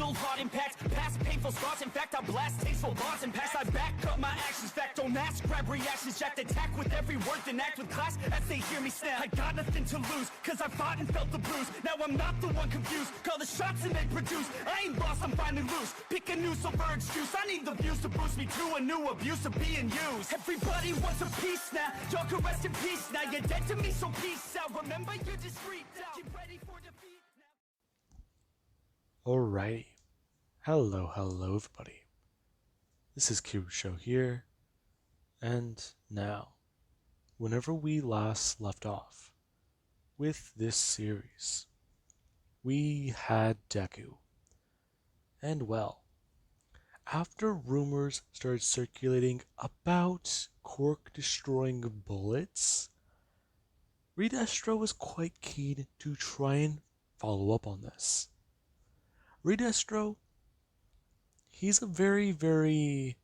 fatal heart impacts, past painful scars. In fact, I blast tasteful bars and pass. I back up my actions, fact don't ask, grab reactions, jacked attack with every word, then act with class as they hear me snap. I got nothing to lose, cause I fought and felt the bruise. Now I'm not the one confused, call the shots and they produce. I ain't lost, I'm finally loose, pick a new silver excuse. I need the views to boost me to a new abuse of being used. Everybody wants a piece now, y'all can rest in peace now. You're dead to me, so peace out. Remember, you're discreet out. Get ready for defeat now. Alrighty. Hello everybody. This is Show here, and now, whenever we last left off with this series, we had Deku. And well, after rumors started circulating about cork-destroying bullets, Redestro was quite keen to try and follow up on this. Redestro, he's a very,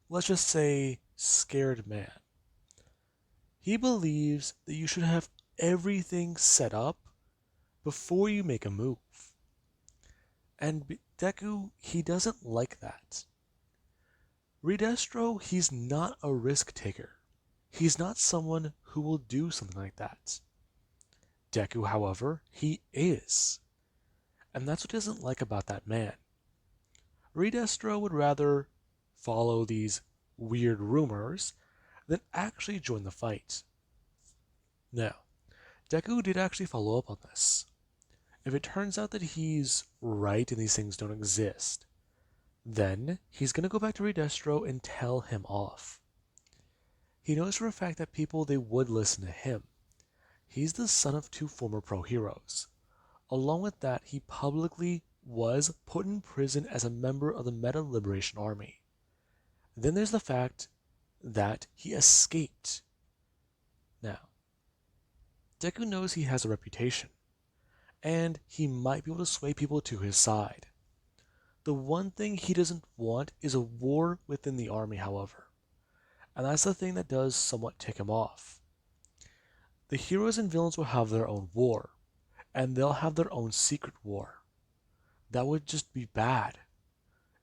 let's just say, scared man. He believes that you should have everything set up before you make a move. And Deku, he doesn't like that. Redestro, he's not a risk taker. He's not someone who will do something like that. Deku, however, he is. And that's what he doesn't like about that man. Redestro would rather follow these weird rumors than actually join the fight. Now, Deku did actually follow up on this. If it turns out that he's right and these things don't exist, then he's going to go back to Redestro and tell him off. He knows for a fact that people, they would listen to him. He's the son of 2 former pro heroes. Along with that, he publicly was put in prison as a member of the Meta Liberation Army. Then there's the fact that he escaped. Now, Deku knows he has a reputation, and he might be able to sway people to his side. The one thing he doesn't want is a war within the army, however. And that's the thing that does somewhat tick him off. The heroes and villains will have their own war, and they'll have their own secret war. That would just be bad.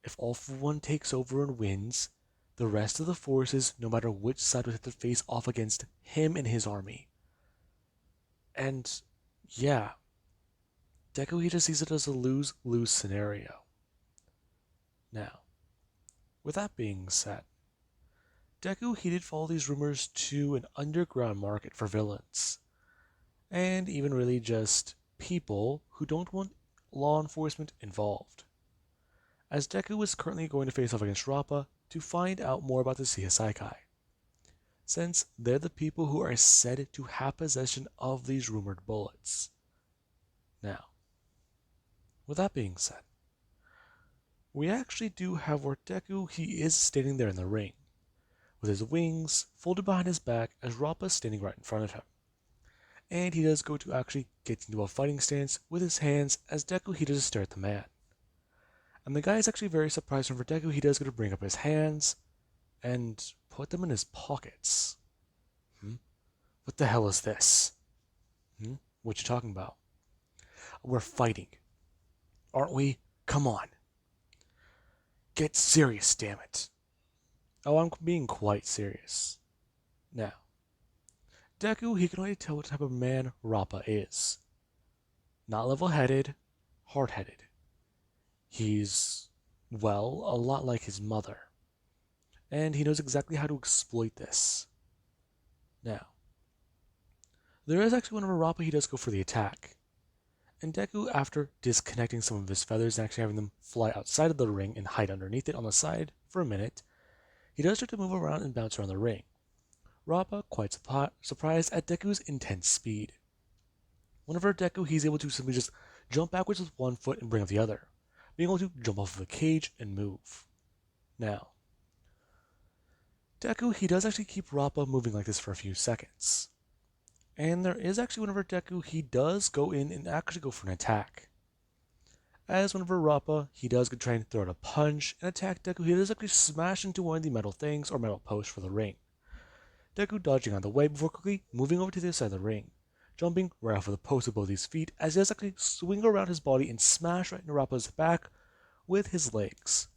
If All For One takes over and wins, the rest of the forces, no matter which side, would have to face off against him and his army. And yeah, Deku, he just sees it as a lose-lose scenario. Now, with that being said, Deku, he did follow these rumors to an underground market for villains, and even really just people who don't want law enforcement involved, as Deku is currently going to face off against Rappa to find out more about the CSI, since they're the people who are said to have possession of these rumored bullets. Now, with that being said, we actually do have where Deku, he is standing there in the ring, with his wings folded behind his back as Rappa is standing right in front of him. And he does go to actually get into a fighting stance with his hands as Deku, he does stare at the man. And the guy is actually very surprised, and for Deku, he does go to bring up his hands and put them in his pockets. What the hell is this? What you talking about? We're fighting, aren't we? Come on. Get serious, damn it. Oh, I'm being quite serious. Now, Deku, he can already tell what type of man Rappa is. Not level-headed, hard-headed. He's, well, a lot like his mother. And he knows exactly how to exploit this. Now, there is actually whenever Rappa, he does go for the attack. And Deku, after disconnecting some of his feathers and actually having them fly outside of the ring and hide underneath it on the side for a minute, he does start to move around and bounce around the ring. Rappa, quite surprised at Deku's intense speed. Whenever Deku, he's able to simply just jump backwards with one foot and bring up the other, being able to jump off of a cage and move. Now, Deku, he does actually keep Rappa moving like this for a few seconds. And there is actually whenever Deku, he does go in and actually go for an attack. As whenever Rappa, he does go try and throw out a punch and attack Deku, he does actually smash into one of the metal things or metal posts for the ring. Deku dodging out of the way before quickly moving over to the other side of the ring, jumping right off of the post with both his feet as he does actually swing around his body and smash right into Rappa's back with his legs.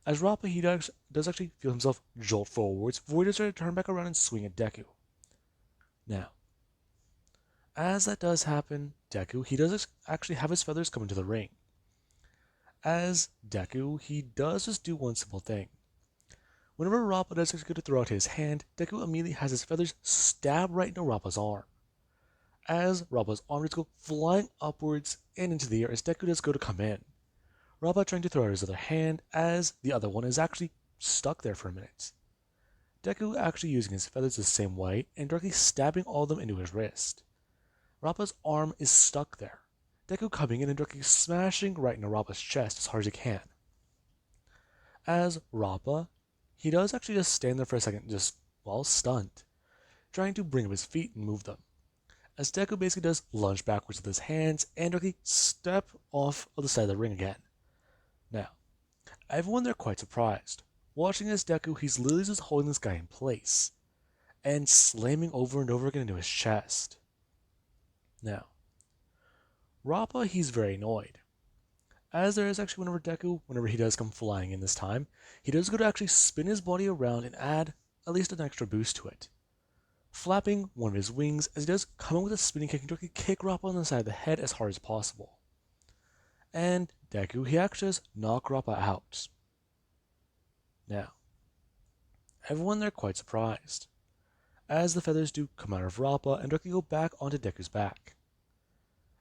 As Rappa, he does actually feel himself jolt forwards before he does try to turn back around and swing at Deku. Now, as that does happen, Deku, he does actually have his feathers come into the ring. As Deku, he does just do one simple thing. Whenever Rappa does go to throw out his hand, Deku immediately has his feathers stab right into Rappa's arm. As Rappa's arm does go flying upwards and into the air as Deku does go to come in. Rappa trying to throw out his other hand as the other one is actually stuck there for a minute. Deku actually using his feathers the same way and directly stabbing all of them into his wrist. Rappa's arm is stuck there. Deku coming in and directly smashing right into Rappa's chest as hard as he can. As Rappa, he does actually just stand there for a second, just, well, stunned, trying to bring up his feet and move them. As Deku basically does lunge backwards with his hands and directly step off of the side of the ring again. Now, everyone there quite surprised. Watching as Deku, he's literally just holding this guy in place and slamming over and over again into his chest. Now, Rappa, he's very annoyed. As there is actually whenever he does come flying in this time, he does go to actually spin his body around and add at least an extra boost to it. Flapping one of his wings as he does come in with a spinning kick and directly kick Rappa on the side of the head as hard as possible. And Deku, he actually does knock Rappa out. Now, everyone there quite surprised, as the feathers do come out of Rappa and directly go back onto Deku's back.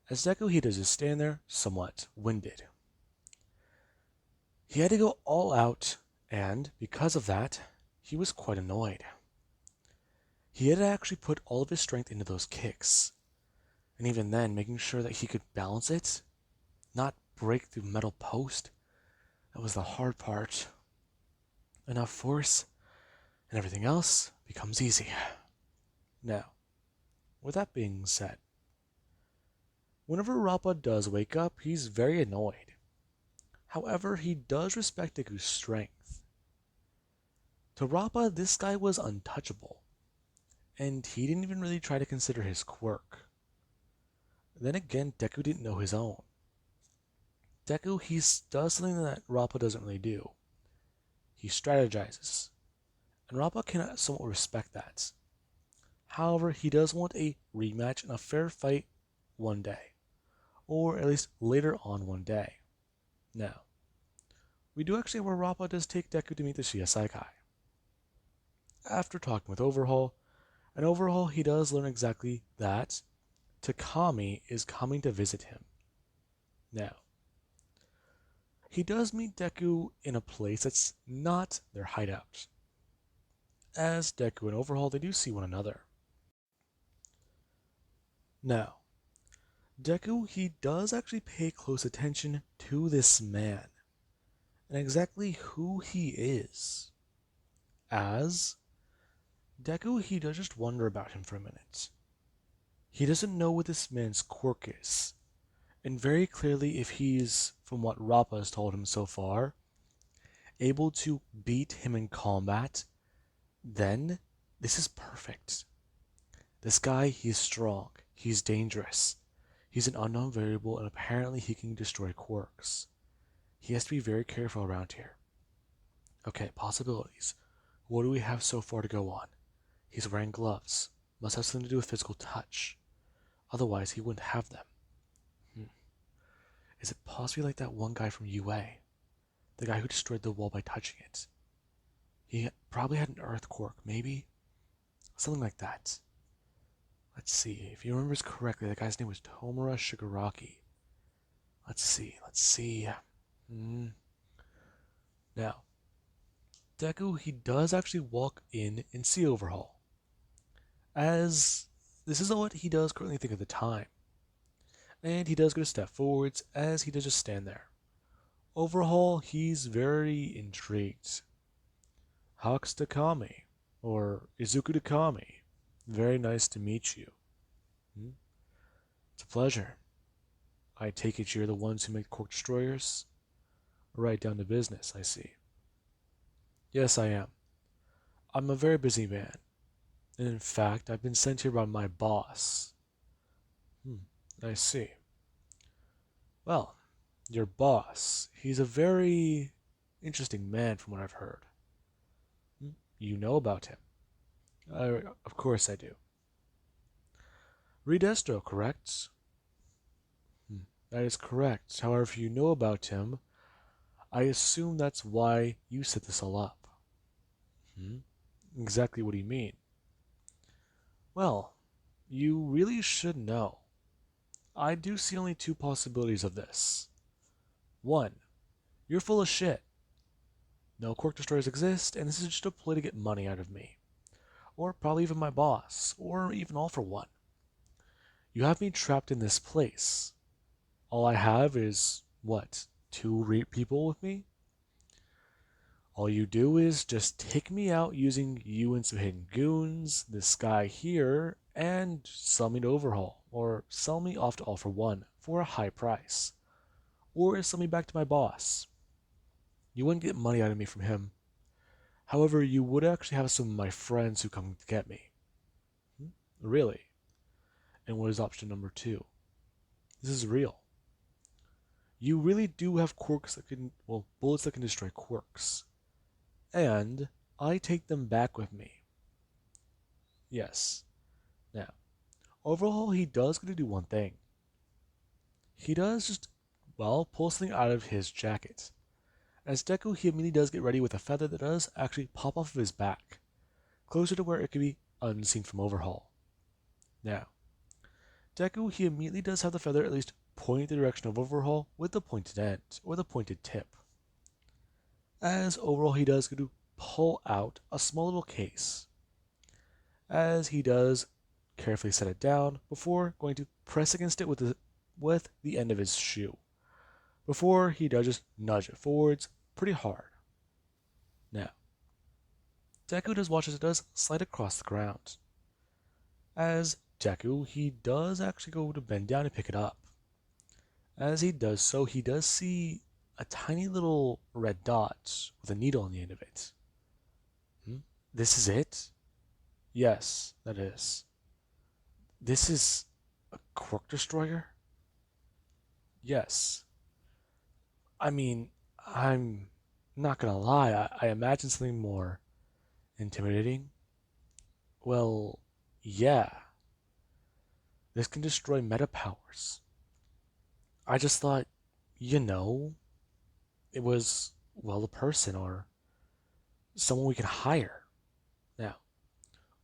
As Deku, he does just stand there, somewhat winded. He had to go all out, and because of that, he was quite annoyed. He had to actually put all of his strength into those kicks, and even then, making sure that he could balance it, not break through metal post. That was the hard part. Enough force, and everything else becomes easy. Now, with that being said, whenever Rappa does wake up, he's very annoyed. However, he does respect Deku's strength. To Rappa, this guy was untouchable, and he didn't even really try to consider his quirk. Then again, Deku didn't know his own. Deku, he does something that Rappa doesn't really do. He strategizes, and Rappa can somewhat respect that. However, he does want a rematch and a fair fight one day, or at least later on one day. Now, we do actually where Rappa does take Deku to meet the Shiosaikai. After talking with Overhaul, he does learn exactly that Takami is coming to visit him. Now, he does meet Deku in a place that's not their hideout. As Deku and Overhaul, they do see one another. Now, Deku, he does actually pay close attention to this man, and exactly who he is. As Deku, he does just wonder about him for a minute. He doesn't know what this man's quirk is, and very clearly if he's, from what Rappa has told him so far, able to beat him in combat, then this is perfect. This guy, he's strong, he's dangerous, he's an unknown variable, and apparently he can destroy quirks. He has to be very careful around here. Okay, possibilities. What do we have so far to go on? He's wearing gloves. Must have something to do with physical touch. Otherwise, he wouldn't have them. Is it possibly like that one guy from UA? The guy who destroyed the wall by touching it. He probably had an earth quirk, maybe? Something like that. Let's see. If he remembers correctly, the guy's name was Tomura Shigaraki. Let's see. Now, Deku, he does actually walk in and see Overhaul, as this is what he does currently think at the time. And he does go to step forwards as he does just stand there. Overhaul, he's very intrigued. Hux Takami, or Izuku Takami, very nice to meet you. It's a pleasure. I take it you're the ones who make Cork Destroyers? Right down to business, I see. Yes, I am. I'm a very busy man, and in fact, I've been sent here by my boss. I see. Well, Your boss, he's a very interesting man from what I've heard. Hmm? You know about him. Of course I do. Redestro, correct? Hmm. That is correct. However, if you know about him, I assume that's why you set this all up. Hmm? Exactly what do you mean? Well, you really should know. I do see only two possibilities of this. One, you're full of shit. No quirk destroyers exist, and this is just a ploy to get money out of me. Or probably even my boss, or even all for one. You have me trapped in this place. All I have is, what, two people with me? All you do is just take me out using you and some hidden goons, this guy here, and sell me to Overhaul, or sell me off to All for One for a high price, or sell me back to my boss. You wouldn't get money out of me from him. However, you would actually have some of my friends who come to get me. Hmm? Really? And what is option number two? This is real. You really do have quirks that can, well, bullets that can destroy quirks. And I take them back with me. Yes. Now, overall, he does get to do one thing. He does just, well, pull something out of his jacket. As Deku, he immediately does get ready with a feather that does actually pop off of his back, closer to where it could be unseen from Overhaul. Now, Deku, he immediately does have the feather at least point the direction of Overhaul with the pointed end, or the pointed tip. As Overhaul, he does get to pull out a small little case. As he does carefully set it down before going to press against it with the end of his shoe. Before he does just nudge it forwards pretty hard. Now, Deku does watch as it does slide across the ground. As Deku, he does actually go to bend down and pick it up. As he does so, he does see a tiny little red dot with a needle on the end of it. Hmm? This is it? Yes, that is. This is a quirk destroyer? Yes. I mean, I'm not gonna lie, I imagine something more intimidating. Well, yeah, this can destroy meta powers. I just thought, you know, it was, well, a person or someone we could hire. Now,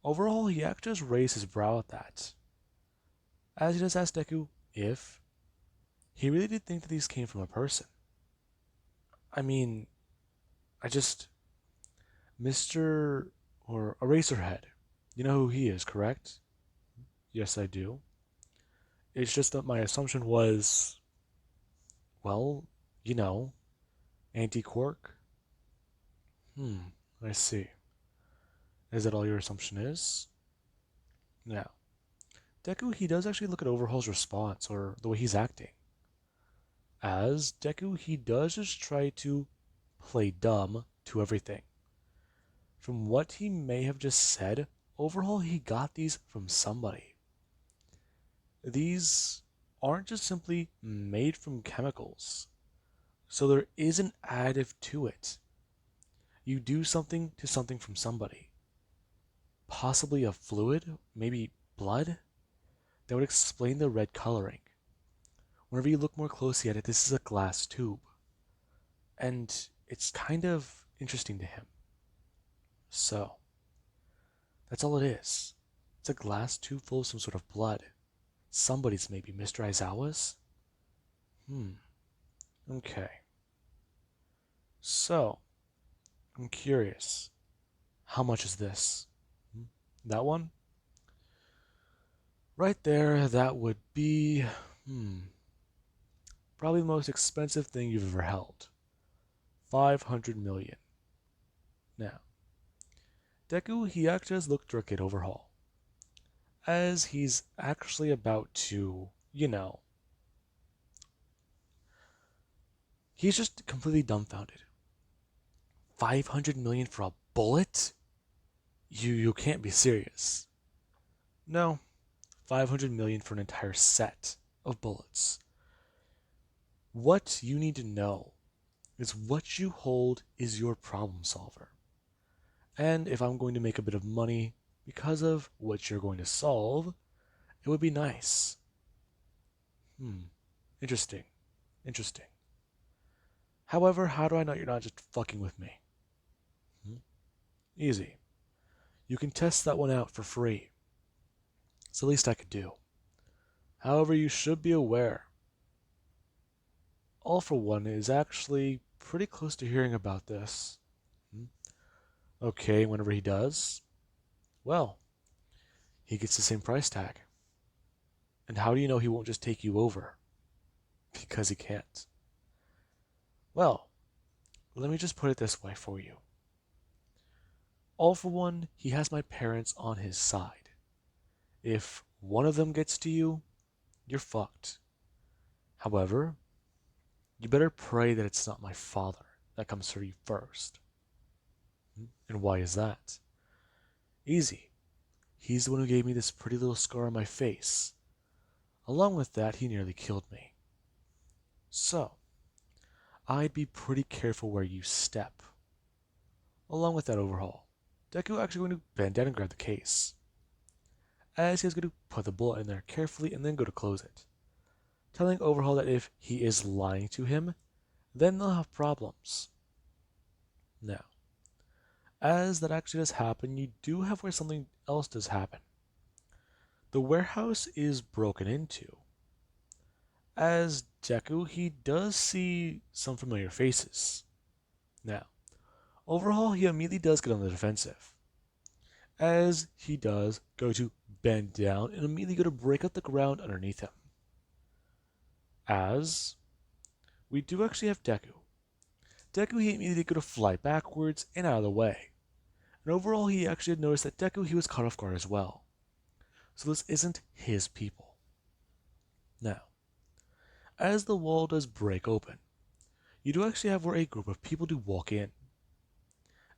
overall, he actually just raised his brow at that, as he just asked Deku if he really did think that these came from a person. I mean, I just, Mr. or Eraserhead, you know who he is, correct? Yes, I do. It's just that my assumption was, well, you know, anti-quirk. I see. Is that all your assumption is? Now, Deku, he does actually look at Overhaul's response, or the way he's acting. As Deku, he does just try to play dumb to everything. From what he may have just said, Overhaul, he got these from somebody. These aren't just simply made from chemicals. So there is an additive to it. You do something to something from somebody. Possibly a fluid, maybe blood, that would explain the red coloring. Whenever you look more closely at it, this is a glass tube. And it's kind of interesting to him. So, that's all it is. It's a glass tube full of some sort of blood. Somebody's, maybe Mr. Aizawa's? Okay. So, I'm curious. How much is this? Hmm? That one? Right there, that would be, probably the most expensive thing you've ever held. 500 million. Now, Deku, he actually has looked directly at Overhaul, as he's actually about to, he's just completely dumbfounded. 500 million for a bullet? You can't be serious. No, 500 million for an entire set of bullets. What you need to know is what you hold is your problem solver. And if I'm going to make a bit of money because of what you're going to solve, it would be nice. Interesting. Interesting. However, how do I know you're not just fucking with me? Hmm? Easy. You can test that one out for free. It's the least I could do. However, you should be aware. All for One is actually pretty close to hearing about this. Hmm? Okay, whenever he does, well, he gets the same price tag. And how do you know he won't just take you over? Because he can't. Well, let me just put it this way for you. All for One, he has my parents on his side. If one of them gets to you, you're fucked. However, you better pray that it's not my father that comes for you first. And why is that? Easy. He's the one who gave me this pretty little scar on my face. Along with that, he nearly killed me. So, I'd be pretty careful where you step. Along with that overhaul, Deku actually going to bend down and grab the case, as he is going to put the bullet in there carefully and then go to close it, telling Overhaul that if he is lying to him, then they'll have problems. Now, as that actually does happen, you do have where something else does happen. The warehouse is broken into. As Deku, he does see some familiar faces. Now, Overhaul, he immediately does get on the defensive, as he does go to bend down and immediately go to break up the ground underneath him. As we do actually have Deku. Deku, he immediately go to fly backwards and out of the way. And overall, he actually had noticed that Deku, he was caught off guard as well. So this isn't his people. Now, as the wall does break open, you do actually have where a group of people do walk in.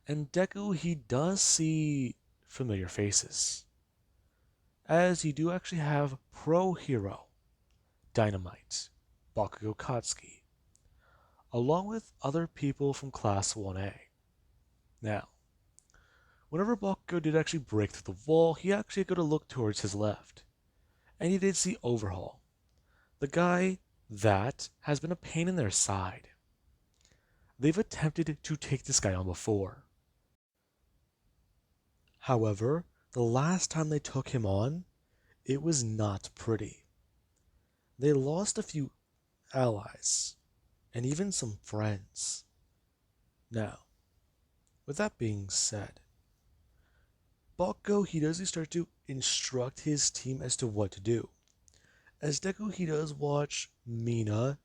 And Deku, he does see familiar faces. As you do actually have Pro Hero, Dynamite, Bakugo Katsuki, along with other people from Class 1A. Now, whenever Bakugo did actually break through the wall, he actually got to look towards his left. And he did see Overhaul, the guy that has been a pain in their side. They've attempted to take this guy on before. However, the last time they took him on, it was not pretty. They lost a few allies, and even some friends. Now, with that being said, Bakugo, he does start to instruct his team as to what to do. As Deku, he does watch Mina,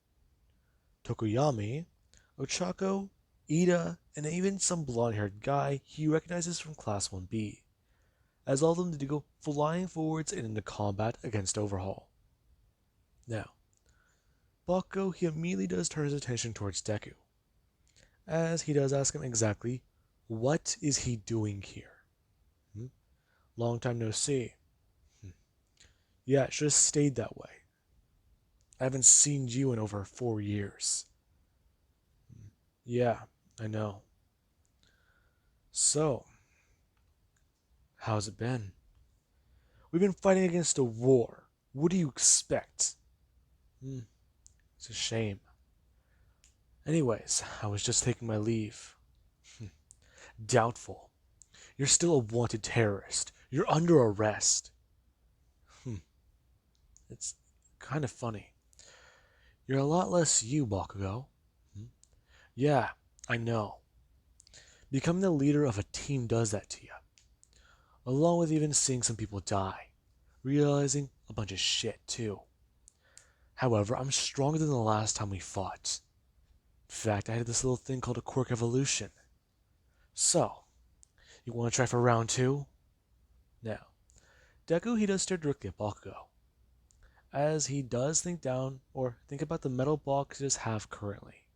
Tokoyami, Ochako, Ida, and even some blonde-haired guy he recognizes from Class 1B, as all of them did go flying forwards and into combat against Overhaul. Now, Bakugo, he immediately does turn his attention towards Deku, as he does ask him exactly, what is he doing here? Long time no see. Yeah, it should have stayed that way. I haven't seen you in over 4 years. Yeah, I know. So, how's it been? We've been fighting against a war. What do you expect? It's a shame. Anyways, I was just taking my leave. Doubtful. You're still a wanted terrorist. You're under arrest. It's kind of funny. You're a lot less you, Bakugo. Yeah, I know. Becoming the leader of a team does that to you. Along with even seeing some people die. Realizing a bunch of shit, too. However, I'm stronger than the last time we fought. In fact, I had this little thing called a quirk evolution. So, you want to try for round 2? Now, Deku, he does stare directly at Bakugo, as he does think about the metal box he does have currently.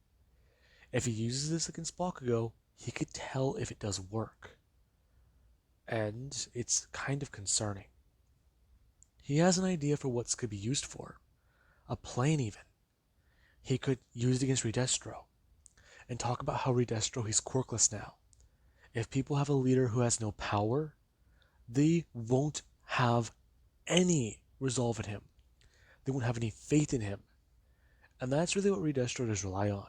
If he uses this against Bakugo, he could tell if it does work. And it's kind of concerning. He has an idea for what this could be used for. A plane even. he could use it against Redestro and talk about how Redestro he's quirkless now. If people have a leader who has no power, they won't have any resolve in him. They won't have any faith in him. And that's really what Redestro does rely on.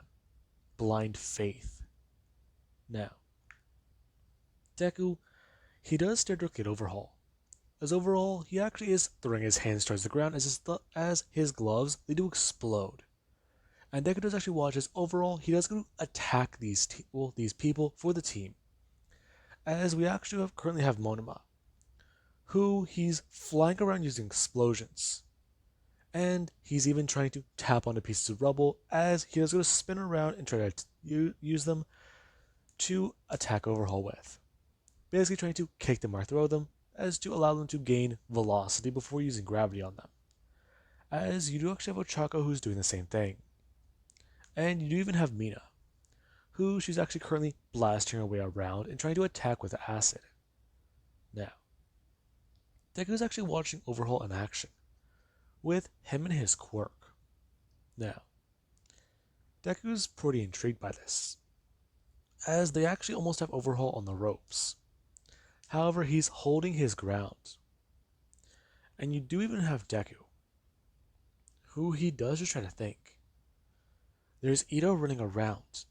Blind faith. Now, Deku, he does stare directly at Overhaul. As Overhaul, he actually is throwing his hands towards the ground as his gloves, they do explode. And Deku does actually watch as Overhaul, he does go to attack these people for the team. As we actually currently have Monoma, who he's flying around using explosions. And he's even trying to tap onto pieces of rubble as he is going to spin around and try to use them to attack Overhaul with. Basically trying to kick them or throw them as to allow them to gain velocity before using gravity on them. As you do actually have Ochako who's doing the same thing. And you do even have Mina, who she's actually currently blasting her way around and trying to attack with acid. Now, Deku is actually watching Overhaul in action, with him and his quirk. Now, Deku's pretty intrigued by this, as they actually almost have Overhaul on the ropes. However, he's holding his ground. And you do even have Deku, who he does just try to think. There's Ito running around.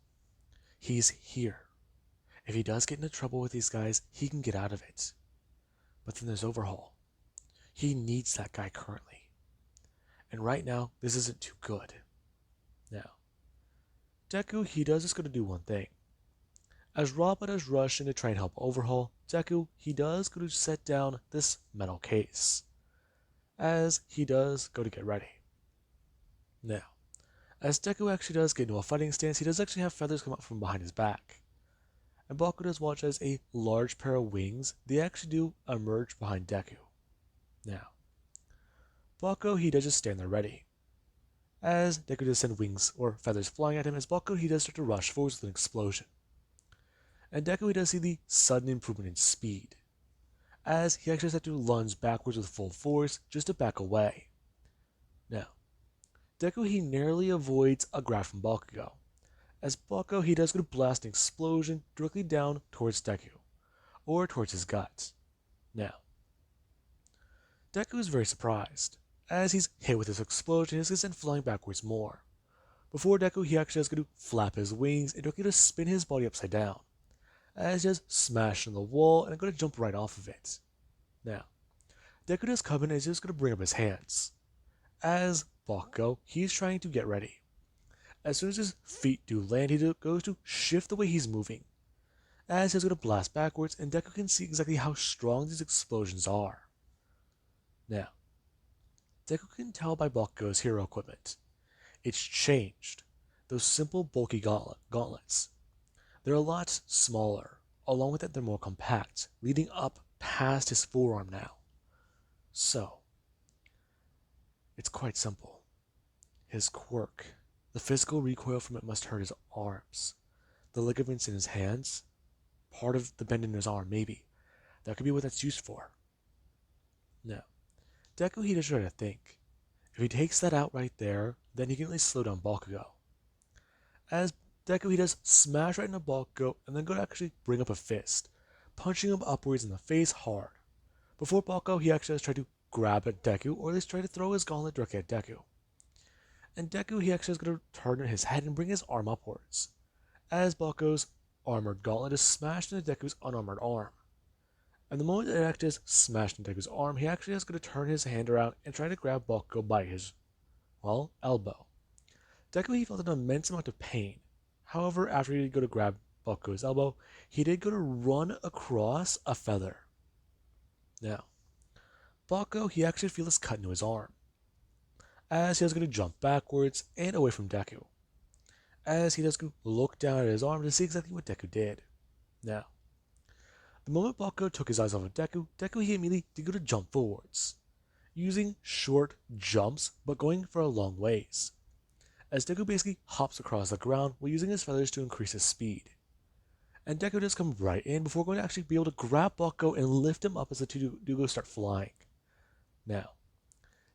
He's here. If he does get into trouble with these guys, he can get out of it. But then there's Overhaul. He needs that guy currently. And right now, this isn't too good. Now, Deku, he does just going to do one thing. As Robin does rush in to try and help Overhaul, Deku, he does go to set down this metal case. As he does go to get ready. Now, as Deku actually does get into a fighting stance, he does actually have feathers come up from behind his back. And Baku does watch as a large pair of wings, they actually do emerge behind Deku. Now, Baku, he does just stand there ready. As Deku does send wings or feathers flying at him, as Baku, he does start to rush forwards with an explosion. And Deku, he does see the sudden improvement in speed, as he actually has to lunge backwards with full force just to back away. Now, Deku, he narrowly avoids a grab from Bakugo, as Bakugo, he does go to blast an explosion directly down towards Deku, or towards his gut. Now, Deku is very surprised, as he's hit with this explosion, he's sent flying backwards more. Before Deku, he actually has to flap his wings and directly to spin his body upside down, as he just smash on the wall and I'm going to jump right off of it. Now, Deku does come in and is just going to bring up his hands. As Bakugo, he's trying to get ready. As soon as his feet do land, he goes to shift the way he's moving. As he's going to blast backwards, and Deku can see exactly how strong these explosions are. Now, Deku can tell by Bakugo's hero equipment. It's changed. Those simple bulky gauntlets. They're a lot smaller. Along with that, they're more compact, leading up past his forearm now. So, it's quite simple. His quirk. The physical recoil from it must hurt his arms. The ligaments in his hands. Part of the bend in his arm, maybe. That could be what that's used for. Now, Deku, he does try to think. If he takes that out right there, then he can at least slow down Bakugo. As Deku, he does smash right into Bakugo and then go to actually bring up a fist, punching him upwards in the face hard. Before Bakugo, he actually does try to grab at Deku, or at least try to throw his gauntlet directly at Deku. And Deku, he actually is going to turn his head and bring his arm upwards, as Bakugo's armored gauntlet is smashed into Deku's unarmored arm. And the moment it actually is smashed into Deku's arm, he actually is going to turn his hand around and try to grab Bakugo by his, elbow. Deku, he felt an immense amount of pain. However, after he did go to grab Bakugo's elbow, he did go to run across a feather. Now, Bakugo, he actually feels this cut into his arm, as he was going to jump backwards and away from Deku, as he does go look down at his arm to see exactly what Deku did. Now, the moment Bakugo took his eyes off of Deku, he immediately did go to jump forwards, using short jumps but going for a long ways, as Deku basically hops across the ground while using his feathers to increase his speed. And Deku does come right in before going to actually be able to grab Bakugo and lift him up as the two do go start flying. Now,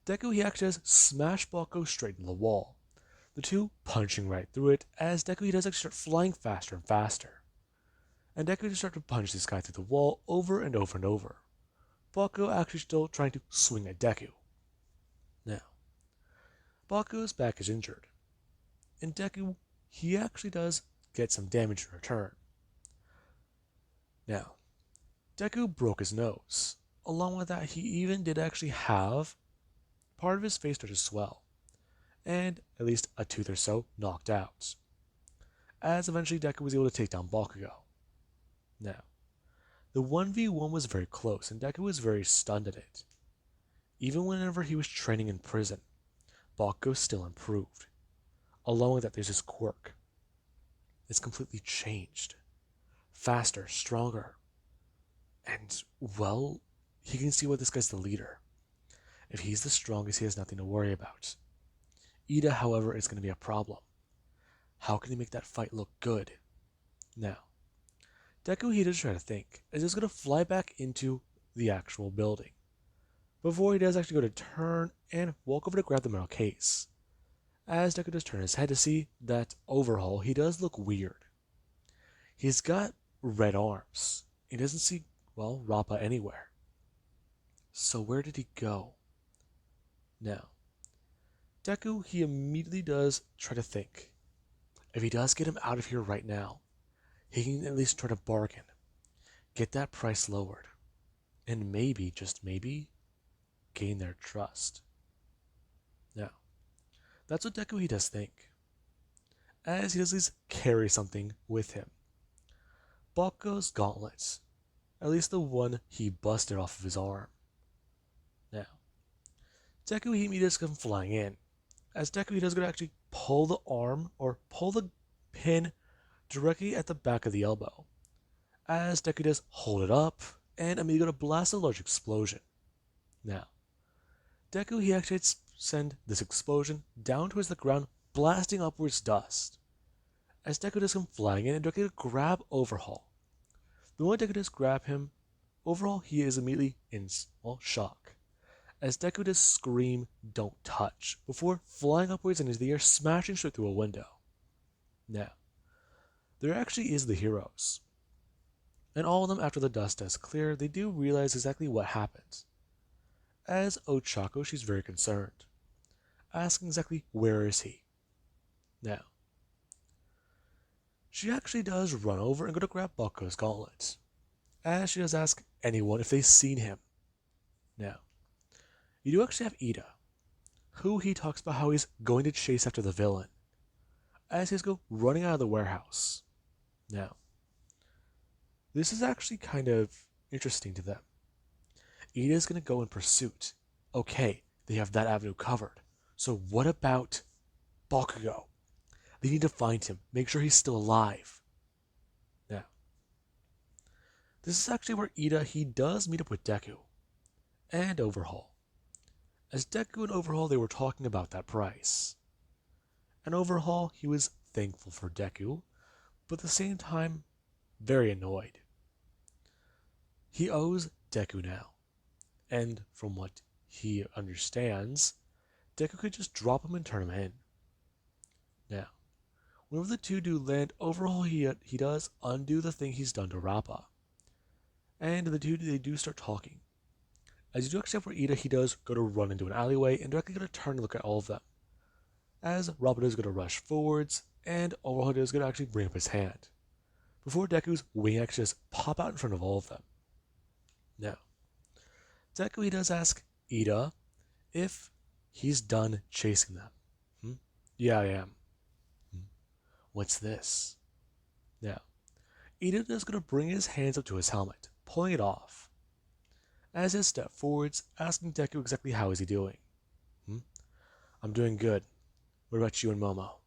Deku, he actually has smashed Bakugo straight into the wall, the two punching right through it as Deku does actually start flying faster and faster. And Deku just starts to punch this guy through the wall over and over and over. Bakugo actually still trying to swing at Deku. Now, Bakugo's back is injured, and Deku, he actually does get some damage in return. Now, Deku broke his nose. Along with that, he even did actually have part of his face start to swell, and at least a tooth or so knocked out, as eventually Deku was able to take down Bakugo. Now, the 1v1 was very close, and Deku was very stunned at it. Even whenever he was training in prison, Bakugo still improved. Along with that, there's his quirk. It's completely changed. Faster, stronger. And, well, he can see why this guy's the leader. If he's the strongest, he has nothing to worry about. Ida, however, is going to be a problem. How can he make that fight look good? Now, Deku, he does try to think, as he's going to fly back into the actual building. Before he does actually go to turn and walk over to grab the metal case. As Deku does turn his head to see that overhaul, he does look weird. He's got red arms. He doesn't see, well, Rappa anywhere. So where did he go? Now, Deku, he immediately does try to think. If he does get him out of here right now, he can at least try to bargain, get that price lowered, and maybe, just maybe, gain their trust. Now, that's what Deku he does think, as he does at least carry something with him. Bakugo's gauntlets, at least the one he busted off of his arm. Now, Deku he does come flying in, as Deku he does go to actually pull the arm, or pull the pin directly at the back of the elbow, as Deku does hold it up, and immediately go to blast a large explosion. Now, Deku he actually send this explosion down towards the ground, blasting upwards dust, as Deku does come flying in and directly grab Overhaul. The moment Deku does grab him, Overhaul he is immediately in, well, shock, as Deku does scream, "Don't touch," before flying upwards into the air, smashing straight through a window. Now, there actually is the heroes, and all of them, after the dust does clear, they do realize exactly what happened. As Ochako, she's very concerned, asking exactly where is he. Now, she actually does run over and go to grab Bakugo's gauntlet, as she does ask anyone if they've seen him. Now, you do actually have Ida, who he talks about how he's going to chase after the villain, as he's go running out of the warehouse. Now, this is actually kind of interesting to them. Ida's going to go in pursuit. Okay, they have that avenue covered. So what about Bakugo? They need to find him, make sure he's still alive. Now, this is actually where Ida, he does meet up with Deku and Overhaul. As Deku and Overhaul, they were talking about that price. And Overhaul, he was thankful for Deku, but at the same time, very annoyed. He owes Deku now, and from what he understands, Deku could just drop him and turn him in. Now, whenever the two do land, Overhaul he does undo the thing he's done to Rappa, and the two they do start talking. As you do accept for Ida, he does go to run into an alleyway and directly going to turn and look at all of them. As Rappa is going to rush forwards, and Overhaul is going to actually bring up his hand, before Deku's wing actually just pop out in front of all of them. Now, Deku he does ask Ida if he's done chasing them. Yeah, I am. What's this? Now, Ida is going to bring his hands up to his helmet, pulling it off, as he steps forwards, asking Deku exactly how is he doing. I'm doing good. What about you and Momo?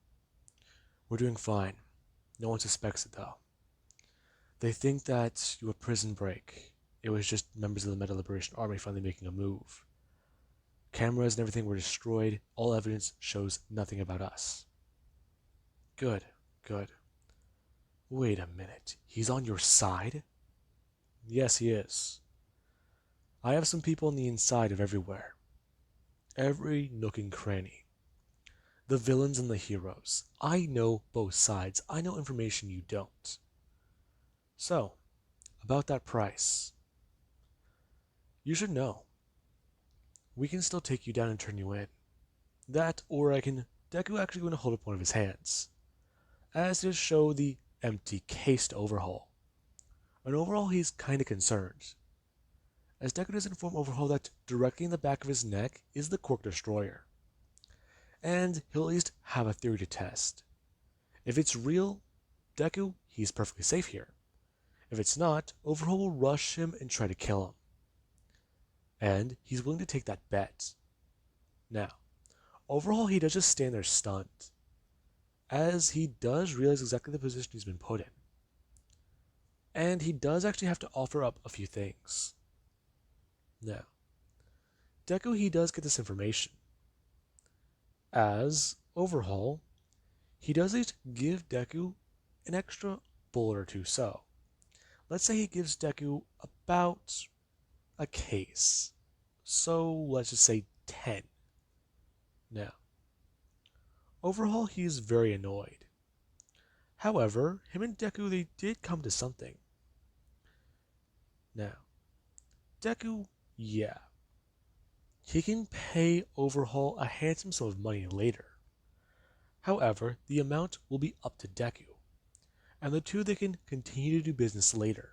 We're doing fine. No one suspects it though. They think that you were prison break. It was just members of the Metal Liberation Army finally making a move. Cameras and everything were destroyed. All evidence shows nothing about us. Good, good. Wait a minute. He's on your side? Yes, he is. I have some people on the inside of everywhere. Every nook and cranny. the villains and the heroes. I know both sides. I know information you don't. So, about that price. You should know. We can still take you down and turn you in. That, or I can... Deku actually going to hold up one of his hands, as to show the empty case to Overhaul. And Overhaul, he's kinda concerned, as Deku does inform Overhaul that directly in the back of his neck is the Cork Destroyer. And he'll at least have a theory to test. If it's real, Deku, he's perfectly safe here. If it's not, Overhaul will rush him and try to kill him. And he's willing to take that bet. Now, Overhaul, he does just stand there stunned, as he does realize exactly the position he's been put in. And he does actually have to offer up a few things. Now, Deku, he does get this information. As Overhaul, he does at least give Deku an extra bullet or two. So, let's say he gives Deku about a case. So, let's just say 10. Now, Overhaul, he is very annoyed. However, him and Deku, they did come to something. Now, Deku, yeah, he can pay Overhaul a handsome sum of money later. However, the amount will be up to Deku, and the two they can continue to do business later,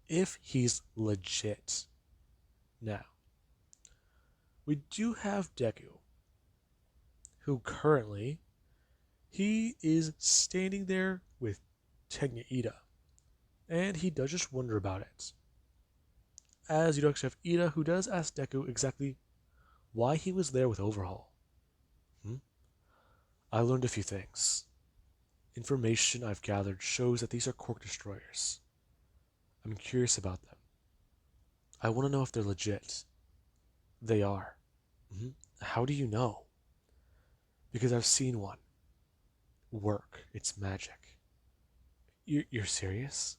if he's legit. Now, we do have Deku, who currently, he is standing there with Tenya Ida, and he does just wonder about it. As you do actually have Ida, who does ask Deku exactly why he was there with Overhaul. I learned a few things. Information I've gathered shows that these are Cork Destroyers. I'm curious about them. I want to know if they're legit. They are. How do you know? Because I've seen one work. It's magic. You're serious?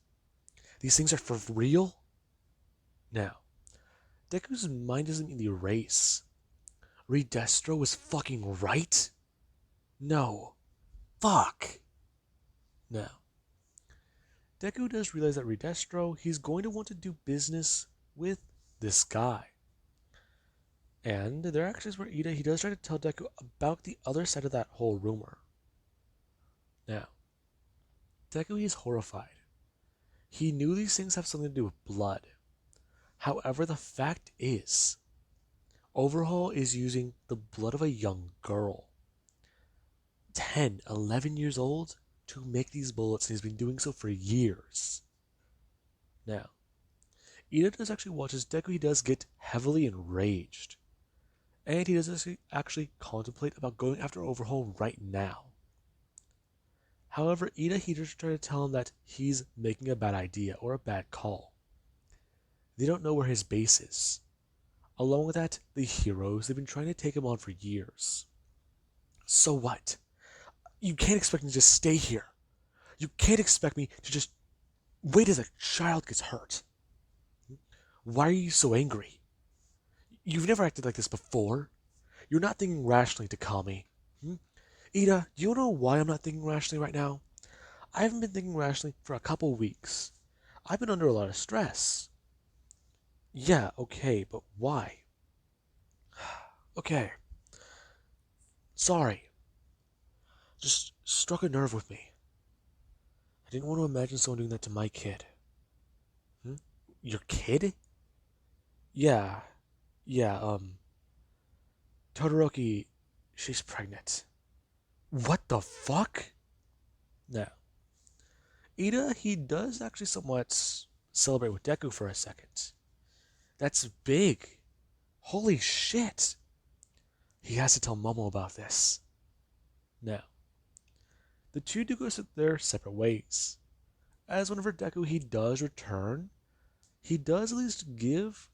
These things are for real? Now, Deku's mind isn't in the race. Redestro was fucking right? No. Fuck. Now, Deku does realize that Redestro, he's going to want to do business with this guy. And there actually is where Ida, he does try to tell Deku about the other side of that whole rumor. Now, Deku, he's horrified. He knew these things have something to do with blood. However, the fact is, Overhaul is using the blood of a young girl. 10, 11 years old to make these bullets, and he's been doing so for years. Now, Ida does actually watch as Deku, he does get heavily enraged. And he does actually contemplate about going after Overhaul right now. However, Ida, he just tried to tell him that he's making a bad idea or a bad call. They don't know where his base is. Along with that, the heroes, they've been trying to take him on for years. So what? You can't expect me to just stay here. You can't expect me to just wait as a child gets hurt. Why are you so angry? You've never acted like this before. You're not thinking rationally to call me. Ida, do you know why I'm not thinking rationally right now? I haven't been thinking rationally for a couple weeks. I've been under a lot of stress. Yeah, okay, but why? Okay. Sorry. Just struck a nerve with me. I didn't want to imagine someone doing that to my kid. Your kid? Yeah. Todoroki, she's pregnant. What the fuck? Now, Ida, he does actually somewhat celebrate with Deku for a second. That's big. Holy shit. He has to tell Momo about this. Now, the two do go their separate ways. As whenever Deku, he does return, he does at least give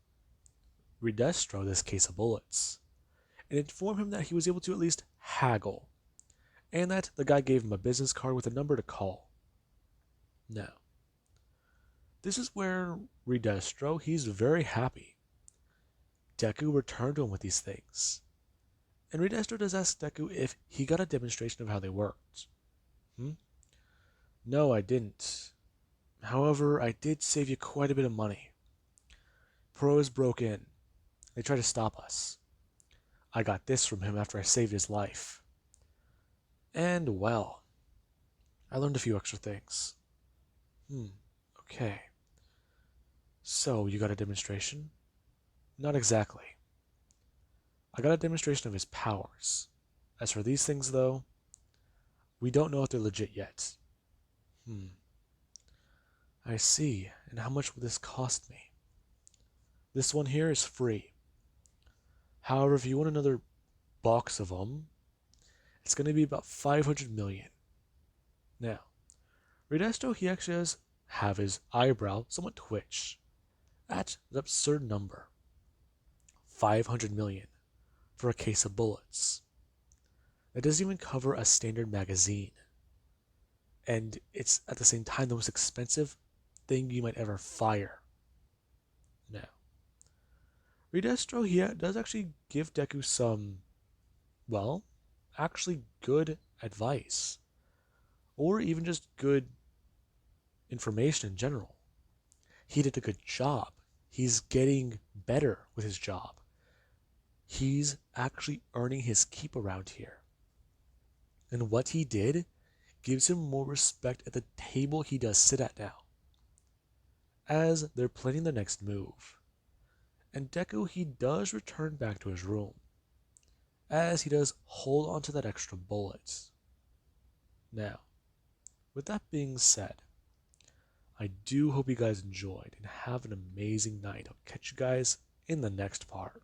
Redestro this case of bullets, and inform him that he was able to at least haggle, and that the guy gave him a business card with a number to call. Now, this is where Redestro, he's very happy. Deku returned to him with these things, And Redestro does ask Deku if he got a demonstration of how they worked. No, I didn't. However, I did save you quite a bit of money. Pros broke in. They tried to stop us. I got this from him after I saved his life. And, well, I learned a few extra things. Okay. So, you got a demonstration? Not exactly. I got a demonstration of his powers. As for these things, though, we don't know if they're legit yet. I see. And how much will this cost me? This one here is free. However, if you want another box of them, it's going to be about 500 million. Now, Redestro, he actually does have his eyebrow somewhat twitch at the absurd number. 500 million for a case of bullets. That doesn't even cover a standard magazine. And it's at the same time the most expensive thing you might ever fire. Now, Redestro, he does actually give Deku some, well, actually good advice. Or even just good information in general. He did a good job. He's getting better with his job. He's actually earning his keep around here. And what he did gives him more respect at the table he does sit at now. As they're planning the next move. And Deku, he does return back to his room. As he does hold on to that extra bullet. Now, with that being said, I do hope you guys enjoyed and have an amazing night. I'll catch you guys in the next part.